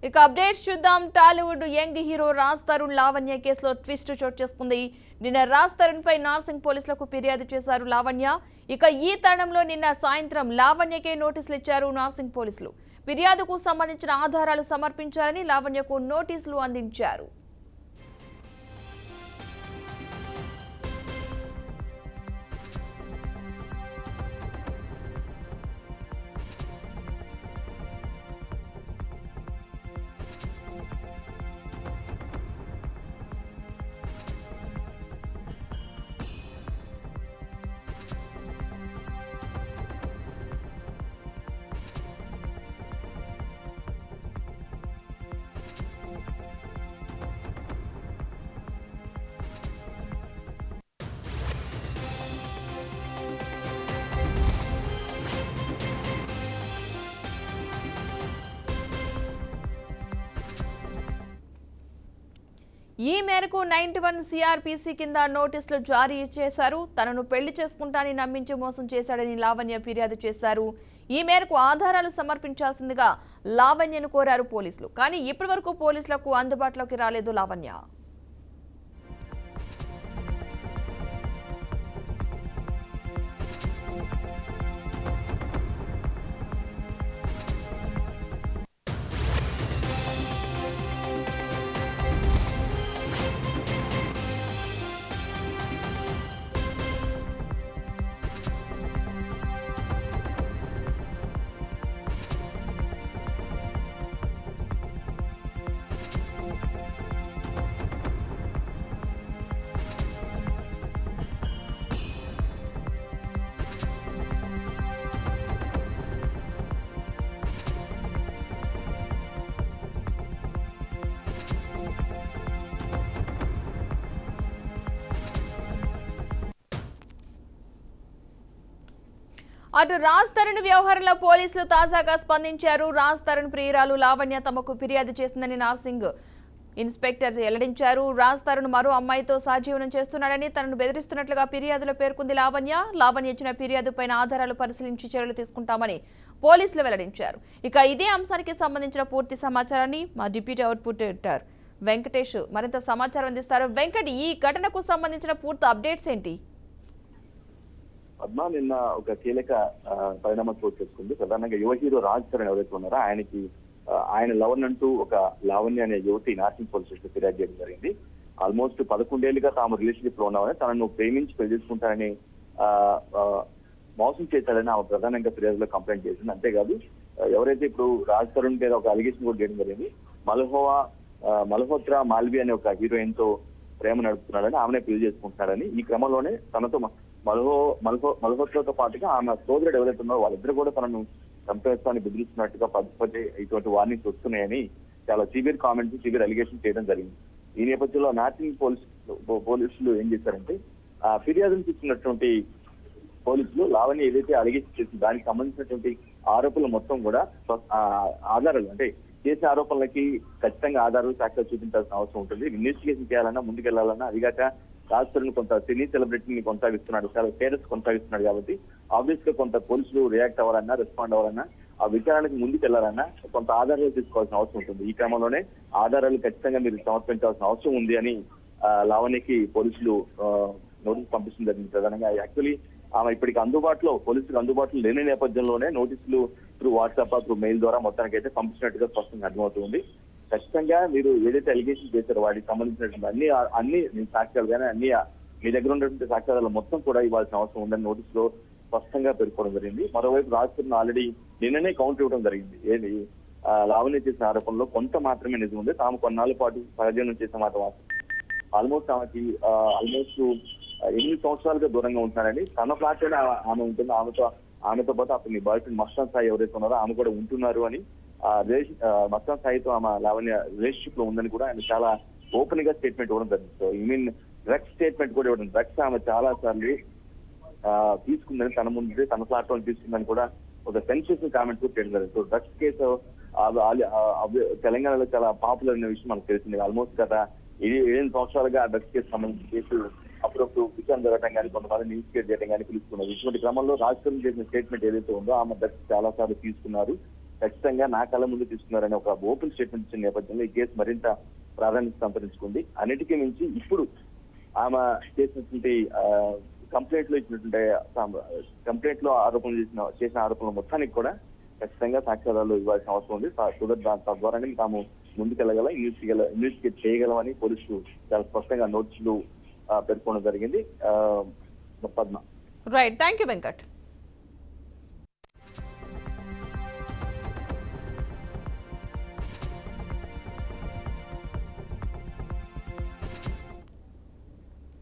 ఇక అప్డేట్స్ చూద్దాం. Tollywood young hero Raj Tarun Lavanya కేసులో ట్విస్ట్ చోటు చేసుకుంది. నిన్న రాజ్ తరుణ్ పై నార్సింగ్ పోలీసులకు ఫిర్యాదు చేశారు లావణ్య. ఇక ఈ తరుణంలో నిన్న సాయంత్రం లావణ్యకే నోటీసులు ఇచ్చారు నార్సింగ్ పోలీసులు. ఫిర్యాదుకు సంబంధించిన ఆధారాలు సమర్పించాలని లావణ్యకు నోటీసులు అందించారు. ఈ మేరకు 91 సిఆర్పిసి కింద నోటీసులు జారీ చేశారు. తనను పెళ్లి చేసుకుంటానని నమ్మించి మోసం చేశాడని లావణ్య ఫిర్యాదు చేశారు. ఈ మేరకు ఆధారాలు సమర్పించాల్సిందిగా లావణ్యను కోరారు పోలీసులు. కానీ ఇప్పటివరకు పోలీసులకు అందుబాటులోకి రాలేదు లావణ్య. అటు రాజ్ తరుణ్ వ్యవహారంలో పోలీసులు తాజాగా స్పందించారు. రాజ్ తరుణ్ ప్రియురాలు లావణ్య తమకు ఫిర్యాదు చేసిందని నార్సింగ్ ఇన్స్పెక్టర్ వెల్లడించారు. రాజ్ తరుణ్ మరో అమ్మాయితో సహజీవనం చేస్తున్నాడని తనను బెదిరిస్తున్నట్లుగా ఫిర్యాదులో పేర్కొంది లావణ్య ఇచ్చిన ఫిర్యాదుపైన ఆధారాలు పరిశీలించి చర్యలు తీసుకుంటామని పోలీసులు వెల్లడించారు. ఇక ఇదే అంశానికి సంబంధించిన పూర్తి సమాచారాన్ని మా డిప్యూటీ అవుట్పుట్ ఎడిటర్ వెంకటేష్ మరింత సమాచారం అందిస్తారు. వెంకట్, ఈ ఘటనకు సంబంధించిన పూర్తి అప్డేట్స్ ఏంటి? పద్మ నిన్న ఒక కీలక పరిణామం చోటు చేసుకుంది. ప్రధానంగా యువ హీరో రాజ్ తరుణ్ ఎవరైతే ఉన్నారో ఆయన లవర్ అంటూ ఒక లావణ్య అనే యువతి నార్సింగ్ పోలీస్ స్టేషన్ ఫిర్యాదు చేయడం జరిగింది. ఆల్మోస్ట్ 11 ఏళ్లుగా తాము రిలేషన్షిప్ లో ఉన్నామని, తనను ప్రేమించి పెళ్లి చేసుకుంటానని మోసం చేశాడని ఆమె ప్రధానంగా ఫిర్యాదులో కంప్లైంట్ చేసింది. అంతేకాదు ఎవరైతే ఇప్పుడు రాజ్ తరుణ్ మీద ఒక అలిగేషన్ కూడా చేయడం జరిగింది. మల్హోత్రా మాల్వి అనే ఒక హీరోయిన్ తో ప్రేమ నడుపుతున్నాడని, ఆమెనే పెళ్లి చేసుకుంటున్నాడని, ఈ క్రమంలోనే తనతో మల్హోత్రాతో పాటుగా ఆమె సోదరుడు ఎవరైతే ఉన్నారో వాళ్ళిద్దరు కూడా తనను చంపేస్తాన్ని బెదిరిస్తున్నట్టుగా పదే ఇటువంటి వార్నింగ్స్ వస్తున్నాయని చాలా సివియర్ కామెంట్స్, సివియర్ అలిగేషన్ చేయడం జరిగింది. ఈ నేపథ్యంలో నార్సింగ్ పోలీసులు ఏం చేశారంటే, ఫిర్యాదును తీసుకున్నటువంటి పోలీసులు లావణ్య ఏదైతే అలిగేషన్ చేసిందో దానికి సంబంధించినటువంటి ఆరోపణలు మొత్తం కూడా ఆధారాలు, అంటే చేసే ఆరోపణలకి ఖచ్చితంగా ఆధారాలు సాక్ష్యాలు చూపించాల్సిన అవసరం ఉంటుంది. ఇన్వెస్టిగేషన్ చేయాలన్నా, ముందుకెళ్లాలన్నా, అదిగాక రాజ్ తరుణ్ కొంత సినీ సెలబ్రిటీని కొనసాగిస్తున్నాడు, చాలా స్టేటస్ కొనసాగిస్తున్నాడు కాబట్టి ఆబ్వియస్ గా కొంత పోలీసులు రియాక్ట్ అవ్వాలన్నా, రెస్పాండ్ అవ్వాలన్నా, ఆ విచారణకు ముందుకెళ్లాలన్నా కొంత ఆధారాలు తీసుకోవాల్సిన అవసరం ఉంటుంది. ఈ క్రమంలోనే ఆధారాలు ఖచ్చితంగా మీరు సమర్పించాల్సిన అవసరం ఉంది అని లావణ్యకి పోలీసులు నోటీస్ పంపించడం జరిగింది. ప్రధానంగా యాక్చువల్లీ ఆమె ఇప్పటికి పోలీసులకు అందుబాటులో లేని నేపథ్యంలోనే నోటీసులు త్రూ వాట్సాప్, త్రూ మెయిల్ ద్వారా మొత్తానికి అయితే పంపించినట్టుగా స్పష్టంగా అర్థమవుతుంది. ఖచ్చితంగా మీరు ఏదైతే అలిగేషన్ చేశారో వాటికి సంబంధించినటువంటి అన్ని సాక్ష్యాలు కానీ మీ దగ్గర ఉన్నటువంటి సాక్ష్యాలు మొత్తం కూడా ఇవ్వాల్సిన అవసరం ఉందని నోటీసులో స్పష్టంగా పేర్కొనడం జరిగింది. మరోవైపు రాజ్ తరుణ్ ఆల్రెడీ నిన్ననే కౌంటర్ ఇవ్వడం జరిగింది. ఏది లావణ్య చేసిన ఆరోపణలో కొంత మాత్రమే నిజం ఉంది. తాము కొన్నాళ్ళ పాటు సహజీవనం చేసిన మాట ఆల్మోస్ట్ 8 సంవత్సరాలుగా దూరంగా ఉంటున్నారని, తన ఫ్లాట్ లోనే ఆమె ఉంటుంది, ఆమెతో పాటు అతని బాయ్ ఫ్రెండ్ మస్తాన్ సాయి ఎవరైతే ఉన్నారో ఆమె కూడా ఉంటున్నారు అని, మస్తాన్ సాయితో ఆమె లావణ్య రిలేషన్షిప్ లో ఉందని కూడా ఆయన చాలా ఓపెన్ గా స్టేట్మెంట్ ఇవ్వడం జరిగింది. సో డ్రగ్స్ స్టేట్మెంట్ కూడా ఇవ్వడం, డ్రగ్స్ ఆమె చాలా సార్లు తీసుకుందని, తన ముందు తన ఫ్లాట్ లో తీసుకుందని కూడా ఒక సెన్సేషనల్ కామెంట్ కూడా చేయడం జరిగింది. సో డ్రగ్స్ కేసు తెలంగాణలో చాలా పాపులర్ అనే విషయం మనకు తెలిసింది. ఆల్మోస్ట్ గత 7 సంవత్సరాలుగా డ్రగ్స్ కేసు సంబంధించిన కేసు అప్పుడప్పుడు విచారణ జరగడం కానీ, కొంతమంది ఇన్వెస్టిగేట్ చేయడం కానీ పిలుస్తున్నారు. ఇటువంటి క్రమంలో రాజ్ తరుణ్ చేసిన స్టేట్మెంట్ ఏదైతే ఉందో ఆమె డ్రగ్స్ చాలా సార్లు తీసుకున్నారు, ఖచ్చితంగా నా కళ్ళ ముందు తీసుకున్నారని ఒక ఓపెన్ స్టేట్మెంట్ ఇచ్చిన నేపథ్యంలో ఈ కేసు మరింత ప్రాధాన్యత సంతరించుకుంది. అన్నిటికీ మించి ఇప్పుడు ఆమె చేసినటువంటి కంప్లైంట్ లో ఇచ్చినటువంటి కంప్లైంట్ లో చేసిన ఆరోపణలు మొత్తానికి కూడా ఖచ్చితంగా సాక్ష్యాధారాలు ఇవ్వాల్సిన అవసరం ఉంది. తద్వారానే తాము ముందుకెళ్ళగల ఇన్వెస్టిగేట్ చేయగలమని పోలీసులు చాలా స్పష్టంగా నోటీసులు పేర్కొనడం జరిగింది. Padma. Right, thank you Venkat.